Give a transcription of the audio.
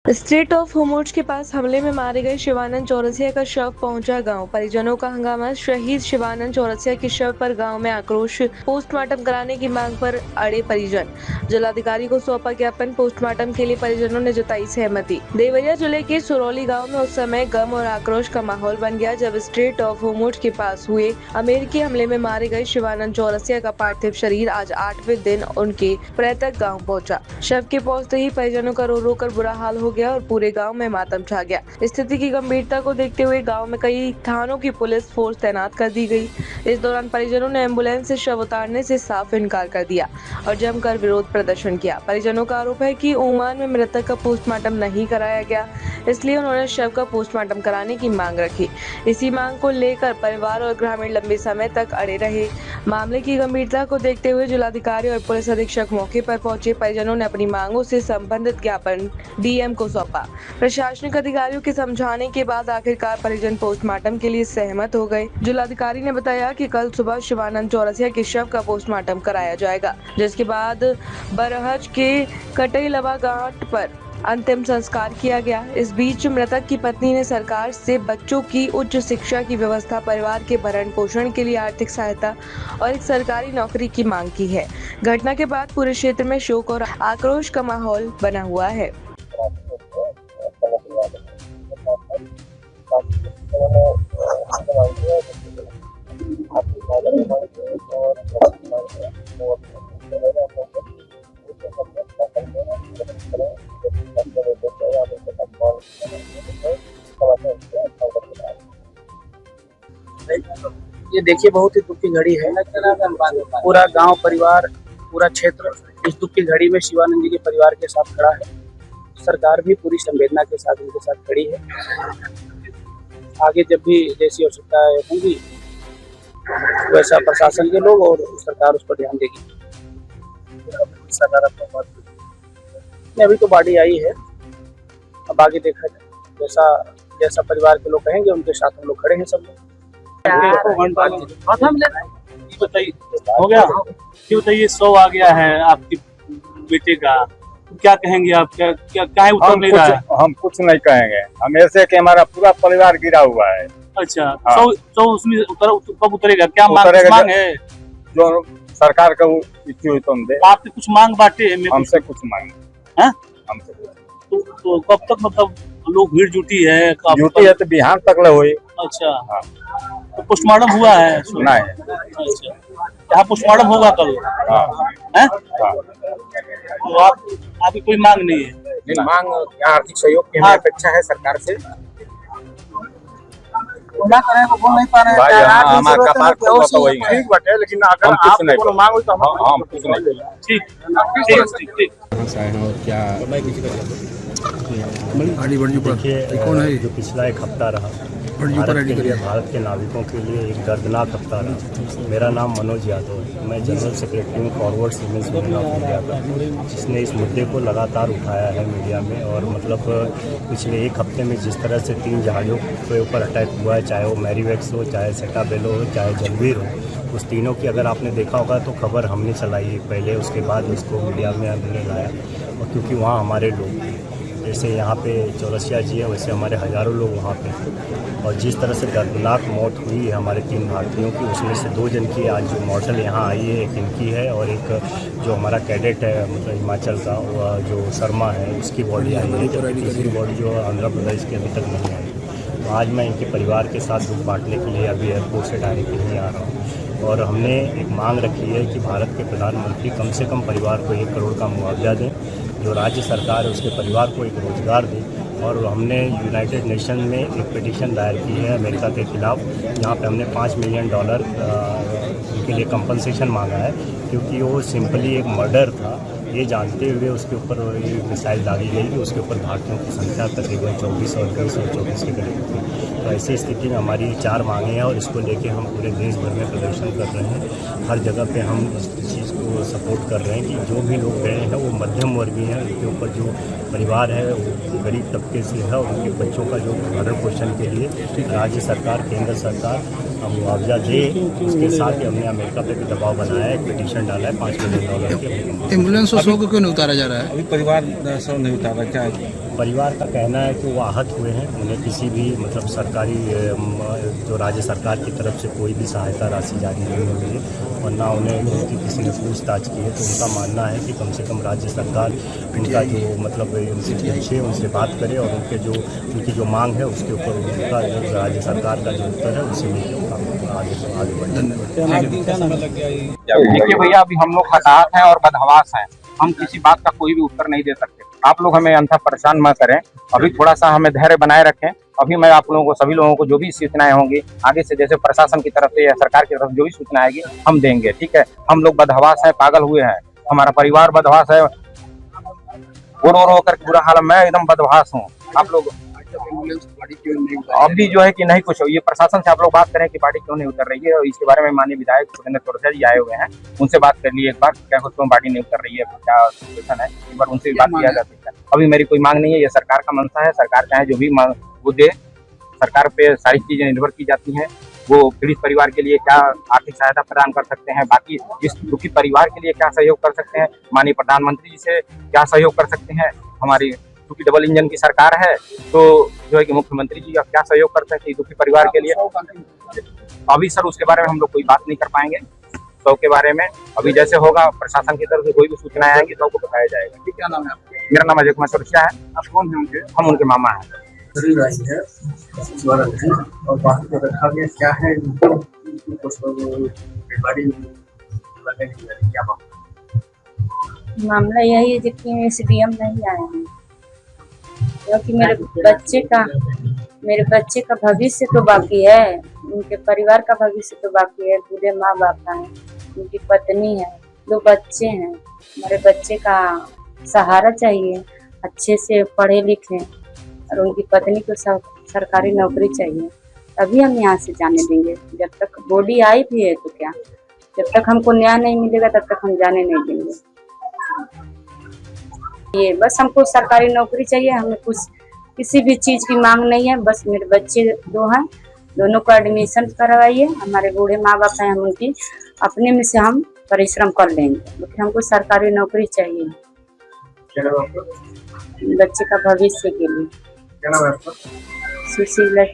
Straight of Hormuz के पास हमले में मारे गए शिवानंद चौरसिया का शव पहुंचा गांव। परिजनों का हंगामा। शहीद शिवानंद चौरसिया के शव पर गांव में आक्रोश। पोस्टमार्टम कराने की मांग पर अड़े परिजन। जिलाधिकारी को सौंपा ज्ञापन। पोस्टमार्टम के लिए परिजनों ने जताई सहमति। देवरिया जिले के सुरौली गांव में उस समय गम और आक्रोश का माहौल बन गया जब स्ट्रेट ऑफ होर्मुज के पास हुए अमेरिकी हमले में मारे गए शिवानंद चौरसिया का पार्थिव शरीर आज 8वें दिन उनके पैतृक गाँव पहुँचा। शव के पहुँचते ही परिजनों का रो रो कर बुरा हाल हो गया और पूरे गांव में मातम छा गया। स्थिति की गंभीरता को देखते हुए गांव में कई थानों की पुलिस फोर्स तैनात कर दी गई। इस दौरान परिजनों ने एम्बुलेंस से शव उतारने से साफ इनकार कर दिया और जमकर विरोध प्रदर्शन किया। परिजनों का आरोप है कि ओमान में मृतक का पोस्टमार्टम नहीं कराया गया, इसलिए उन्होंने शव का पोस्टमार्टम कराने की मांग रखी। इसी मांग को लेकर परिवार और ग्रामीण लंबे समय तक अड़े रहे। मामले की गंभीरता को देखते हुए जिलाधिकारी और पुलिस अधीक्षक मौके पर पहुंचे। परिजनों ने अपनी मांगों से संबंधित ज्ञापन डीएम को सौंपा। प्रशासनिक अधिकारियों के समझाने के बाद आखिरकार परिजन पोस्टमार्टम के लिए सहमत हो गए। जिलाधिकारी ने बताया कि कल सुबह शिवानंद चौरसिया के शव का पोस्टमार्टम कराया जाएगा, जिसके बाद बरहज के कटईलवा घाट पर अंतिम संस्कार किया गया। इस बीच मृतक की पत्नी ने सरकार से बच्चों की उच्च शिक्षा की व्यवस्था, परिवार के भरण पोषण के लिए आर्थिक सहायता और एक सरकारी नौकरी की मांग की है। घटना के बाद पूरे क्षेत्र में शोक और आक्रोश का माहौल बना हुआ है। ये देखिए, बहुत ही दुख की घड़ी है। पूरा गांव, परिवार, पूरा क्षेत्र इस दुख की घड़ी में शिवानंद जी के परिवार के साथ खड़ा है। सरकार भी पूरी संवेदना के साथ उनके साथ खड़ी है। आगे जब भी जैसी आवश्यकताएं होंगी वैसा प्रशासन के लोग और सरकार उस पर ध्यान देगी। सकारात्मक बात नहीं, अभी तो बाड़ी आई है, अब आगे देखा जाए। जैसा परिवार के लोग कहेंगे उनके साथ हम लोग खड़े हैं सब लोग। बताइए, हो गया? क्यों बताइए, 100 आ गया है आपके बेटे का, क्या कहेंगे आप? क्या काहे उतर नहीं रहा है? हम कुछ नहीं कहेंगे, हम ऐसे कि हमारा पूरा परिवार गिरा हुआ है। अच्छा, हाँ। 100 उसमें कब उतरेगा? क्या मांग है? जो सरकार का इच्छा हुई तुम दे। आपके कुछ मांग बांटे हैं? हमसे कुछ मांग है? हमसे कुछ। तो कब तक मतलब लोग भीड़ जुटी है? तो बिहार तक ले हुई। अच्छा, हाँ। तो पोस्टमार्टम हुआ है? नहीं। अच्छा, यहाँ पोस्टमार्टम होगा कल? हाँ। है? हाँ। तो आपकी कोई मांग नहीं है? मांग आर्थिक सहयोग की हमें अपेक्षा है सरकार से। क्या करें, वो बोल नहीं पा रहे हैं। हमारा कपार वही ठीक बात है, लेकिन अगर आप कोनो मांग हो तो हम कुछ नहीं लेंगे। ठीक। और क्या देखिए, कौन है जो पिछला एक हफ्ता रहा भारत के नाविकों के लिए एक दर्दनाक हफ्ता रहा। मेरा नाम मनोज यादव है, मैं जनरल सेक्रेटरी हूँ forward siemens union of India का, जिसने इस मुद्दे को लगातार उठाया है मीडिया में। और मतलब पिछले एक हफ्ते में जिस तरह से 3 जहाज़ों के ऊपर अटैक हुआ है, चाहे वो मैरीवेक्स हो, चाहे सेटाबेलो हो, चाहे जलवीर हो, उस तीनों की अगर आपने देखा होगा तो खबर हमने चलाई पहले, उसके बाद उसको मीडिया में हमने लाया। और क्योंकि वहाँ हमारे लोग, जैसे यहाँ पे चौरसिया जी है वैसे हमारे हज़ारों लोग वहाँ पे थे। और जिस तरह से दर्दनाक मौत हुई है हमारे 3 भारतीयों की, उसमें से 2 जन की आज जो मॉर्टल यहाँ आई है, एक इनकी है और एक जो हमारा कैडेट है मतलब हिमाचल का, वो जो शर्मा है, उसकी बॉडी आई है। जबकि दूसरी बॉडी जो आंध्र प्रदेश की अभी तक नहीं आई। तो आज मैं इनके परिवार के साथ दुख बांटने के लिए अभी एयरपोर्ट से डायरेक्ट यहीं आ रहा हूँ। और हमने एक मांग रखी है कि भारत के प्रधानमंत्री कम से कम परिवार को 1 करोड़ का मुआवजा दें, जो राज्य सरकार है उसके परिवार को एक रोज़गार दें। और हमने यूनाइटेड नेशन में एक पिटीशन दायर की है अमेरिका के ख़िलाफ़, जहाँ पे हमने $5 मिलियन उनके लिए कंपनसेशन मांगा है, क्योंकि वो सिंपली एक मर्डर था। ये जानते हुए उसके ऊपर ये मिसाइल दागी गई कि उसके ऊपर भारतीयों की संख्या तकरीबन 24 और 20 और 24 के करीब थी। तो ऐसी स्थिति में हमारी 4 मांगे हैं और इसको लेके हम पूरे देश भर में प्रदर्शन कर रहे हैं। हर जगह पे हम इस चीज़ को सपोर्ट कर रहे हैं कि जो भी लोग गए हैं वो मध्यम वर्गीय हैं, उनके ऊपर जो परिवार है वो गरीब तबके से है, और उनके बच्चों का जो भरण पोषण के लिए राज्य सरकार, केंद्र सरकार मुआवजा दे। उसके साथ ही हमने अमेरिका पे भी दबाव बनाया है, एक पिटीशन डाला है $5 मिलियन के। एम्बुलेंस और 100 को क्यों नहीं उतारा जा रहा है? अभी परिवार 100 नहीं उतारा, क्या परिवार का कहना है कि वो आहत हुए हैं, उन्हें किसी भी मतलब सरकारी जो राज्य सरकार की तरफ से कोई भी सहायता राशि जारी नहीं हुई है और ना उन्हें उनकी किसी ने पूछताछ की है। तो उनका मानना है कि कम से कम राज्य सरकार उनका जो मतलब उनसे पूछे, उनसे बात करे और उनकी जो मांग है उसके ऊपर उनका जो राज्य सरकार का जो उत्तर है उसे लेकर आगे बढ़े। देखिए भैया, अभी हम लोग हताहत हैं और बदहवास हैं, हम किसी बात का कोई भी उत्तर नहीं दे सकते। आप लोग हमें अंधा परेशान मत करें, अभी थोड़ा सा हमें धैर्य बनाए रखें। अभी मैं आप लोगों को, सभी लोगों को जो भी सूचनाएं होंगी आगे से, जैसे प्रशासन की तरफ से या सरकार की तरफ से जो भी सूचना आएगी हम देंगे, ठीक है। हम लोग बदहवास हैं, पागल हुए हैं, हमारा परिवार बदहवास है, रो रो कर बुरा हाल, मैं एकदम बदहवास हूँ। आप लोग अभी जो है कि नहीं कुछ, ये प्रशासन से आप लोग बात करें कि गाड़ी क्यों नहीं उतर रही है, और इसके बारे में माननीय विधायक सुरेंद्र चौरसिया जी आए हुए हैं, उनसे बात कर ली एक बार, क्या क्यों गाड़ी नहीं उतर रही है, क्या सिचुएशन है, एक बार उनसे भी बात किया जा सकता है। अभी मेरी कोई मांग नहीं है, ये सरकार का मंशा है, सरकार चाहे जो भी वो दे, सरकार पे सारी चीजें निर्भर की जाती हैं। वो पीड़ित परिवार के लिए क्या आर्थिक सहायता प्रदान कर सकते हैं, बाकी इस दुखी परिवार के लिए क्या सहयोग कर सकते हैं, माननीय प्रधानमंत्री जी से क्या सहयोग कर सकते हैं, हमारी क्योंकि डबल इंजन की सरकार है तो जो है कि मुख्यमंत्री जी क्या सहयोग कर सकते हैं दुखी परिवार के लिए। अभी सर उसके बारे में हम लोग कोई बात नहीं कर पाएंगे, तो के बारे में अभी जैसे होगा प्रशासन की तरफ से कोई भी सूचनाएं आएंगी तो आपको बताया जाएगा। क्या नाम है आपका? मेरा नाम अजय कुमार चौरसिया है। आप कौन है उनके? हम उनके मामा हैं। और बाकी को रखा गया क्या है, मामला यही है कि एसडीएम नहीं आए हैं, क्योंकि मेरे बच्चे का भविष्य तो बाकी है, उनके परिवार का भविष्य तो बाकी है। बूढ़े माँ बाप हैं, उनकी पत्नी है, 2 बच्चे हैं। हमारे बच्चे का सहारा चाहिए, अच्छे से पढ़े लिखे, और उनकी पत्नी को सरकारी नौकरी चाहिए, तभी हम यहाँ से जाने देंगे। जब तक बॉडी आई भी है तो क्या, जब तक हमको न्याय नहीं मिलेगा तब तक हम जाने नहीं देंगे। ये बस हमको सरकारी नौकरी चाहिए, हमें कुछ किसी भी चीज़ की मांग नहीं है। बस मेरे बच्चे 2 हैं, दोनों को एडमिशन करवाइए। हमारे बूढ़े माँ बाप हैं, हम उनकी अपने में से हम परिश्रम कर लेंगे, लेकिन हमको सरकारी नौकरी चाहिए बच्चे का भविष्य के लिए। क्या नाम है आपका? सुशीला।